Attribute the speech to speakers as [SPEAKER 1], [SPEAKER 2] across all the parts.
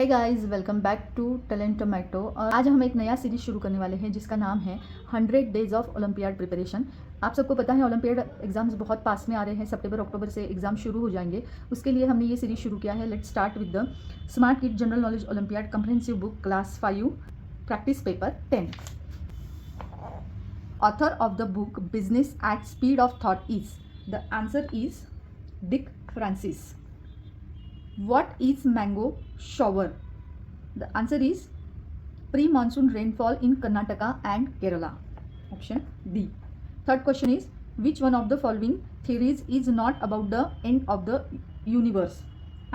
[SPEAKER 1] Hey guys, welcome back to talent tomato. और आज हम एक नया सीरीज शुरू करने वाले हैं जिसका नाम है 100 डेज ऑफ ओलंपियाड प्रिपरेशन। आप सबको पता है ओलंपियाड एग्जाम्स बहुत पास में आ रहे हैं। सितंबर अक्टूबर से एग्जाम शुरू हो जाएंगे। उसके लिए हमने ये सीरीज शुरू किया है। Let's start with the smart kid general knowledge olympiad comprehensive book class 5 practice paper 10। Author of the book business at speed of thought is, the answer is Dick Francis. What is mango shower? The answer is pre-monsoon rainfall in Karnataka and Kerala. Option D. Third question is, which one of the following theories is not about the end of the universe?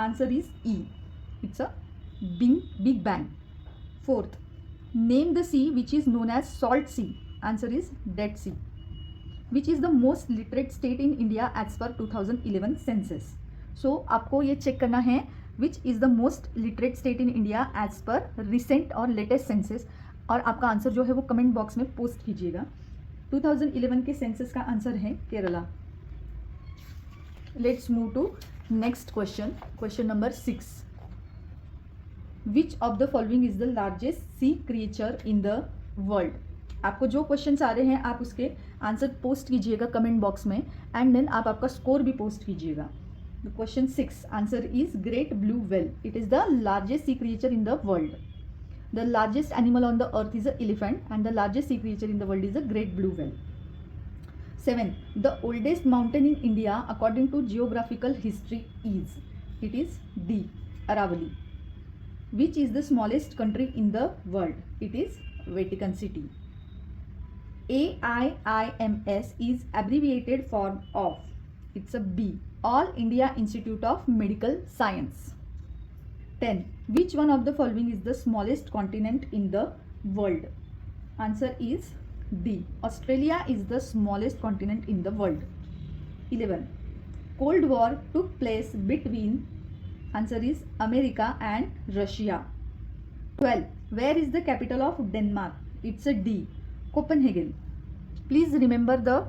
[SPEAKER 1] Answer is E. It's a Big Bang. Fourth, name the sea which is known as salt sea. Answer is Dead Sea. Which is the most literate state in India as per 2011 census? So आपको ये check करना है which is the most literate state in India as per recent और latest census, और आपका answer जो है वो कमेंट बॉक्स में पोस्ट कीजिएगा। 2011 के सेंसस का आंसर है Kerala. Let's move to next question. Question number 6, which of the following is the largest sea creature in the world? आपको जो क्वेश्चंस आ रहे हैं आप उसके आंसर पोस्ट कीजिएगा कमेंट बॉक्स में, एंड देन आप आपका स्कोर भी पोस्ट कीजिएगा। The question 6 answer is great blue whale. It is the largest sea creature in the world. The largest animal on the earth is an elephant, and the largest sea creature in the world is a great blue whale. 7. The oldest mountain in India according to geographical history is, it is D. Aravalli. Which is the smallest country in the world? It is Vatican City. AIIMS is abbreviated form of, it's a B. All India Institute of Medical Science. 10. Which one of the following is the smallest continent in the world? Answer is D. Australia is the smallest continent in the world. 11. Cold War took place between, answer is America and Russia. 12. Where is the capital of Denmark? It's a D. Copenhagen. Please remember the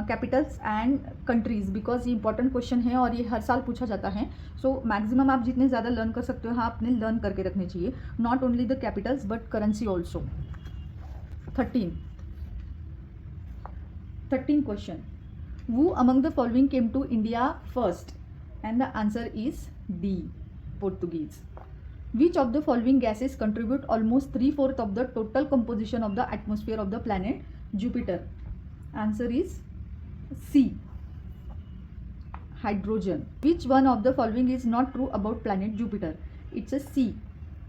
[SPEAKER 1] Capitals and countries because ये important question है और ये हर साल पूछा जाता है। So maximum आप जितने ज़्यादा लर्न कर सकते हो हाँ आपने लर्न करके रखने चाहिए, not only the Capitals but currency also. 13 question, who among the following came to India first? And the answer is D. Portuguese. Which of the following gases contribute almost 3/4 of the total composition of the atmosphere of the planet Jupiter? Answer is C. Hydrogen. Which one of the following is not true about planet Jupiter? It's a C.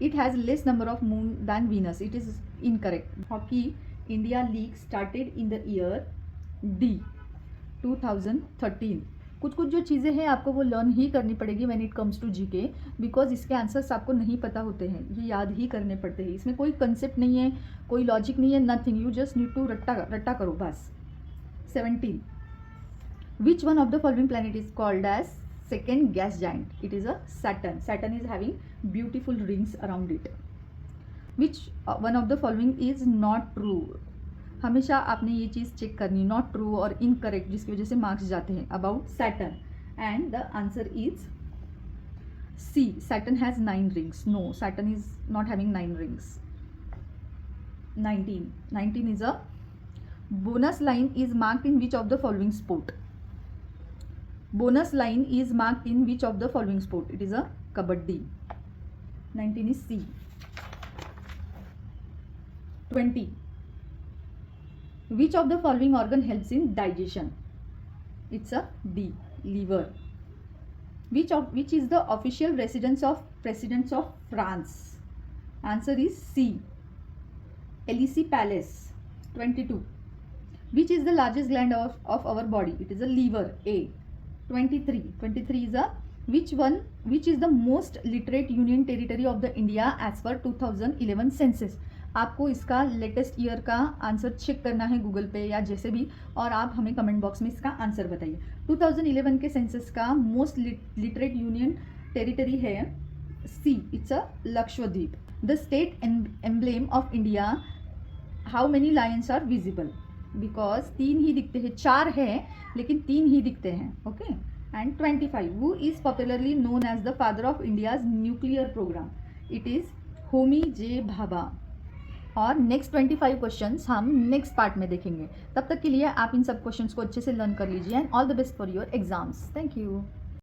[SPEAKER 1] It has less number of moon than Venus. It is incorrect. Hockey India League started in the year D. 2013. कुछ जो चीज़ें हैं आपको वो learn ही करनी पड़ेगी when it comes to GK, because इसके आंसर्स आपको नहीं पता होते हैं, ये याद ही करने पड़ते हैं। इसमें कोई कंसेप्ट नहीं है, कोई लॉजिक नहीं है, nothing, you just need to रट्टा करो बस। 17. Which one of the following planet is called as second gas giant? It is a Saturn. Saturn is having beautiful rings around it. Which one of the following is not true? हमेशा आपने ये चीज़ check करनी, not true और incorrect, जिसकी वजह से marks जाते हैं about Saturn, and the answer is C. Saturn has 9 rings. No, Saturn is not having 9 rings. 19 is a bonus line is marked in which of the following sport? Bonus line is marked in which of the following sport? It is a kabaddi. 19 is C. 20. Which of the following organ helps in digestion? It's a D. Liver. Which is the official residence of presidents of France? Answer is C. Elysee Palace. 22. Which is the largest gland of our body? It is a liver. A. 23 is a which is the most literate union territory of the India as per 2011 census? आपको इसका latest year का answer check करना है Google पे या जैसे भी, और आप हमें कमेंट बॉक्स में इसका आंसर बताइए। 2011 के सेंसस का मोस्ट लिटरेट यूनियन टेरिटरी है C. It's a Lakshadweep. The state emblem of India, how many lions are visible? Because 3 ही दिखते हैं, 4 है लेकिन 3 ही दिखते हैं। Okay, and 25. Who is popularly known as the father of India's nuclear program? It is Homi J Bhabha. और नेक्स्ट 25 क्वेश्चंस हम नेक्स्ट पार्ट में देखेंगे। तब तक के लिए आप इन सब क्वेश्चंस को अच्छे से लर्न कर लीजिए and all the best for your exams. Thank you.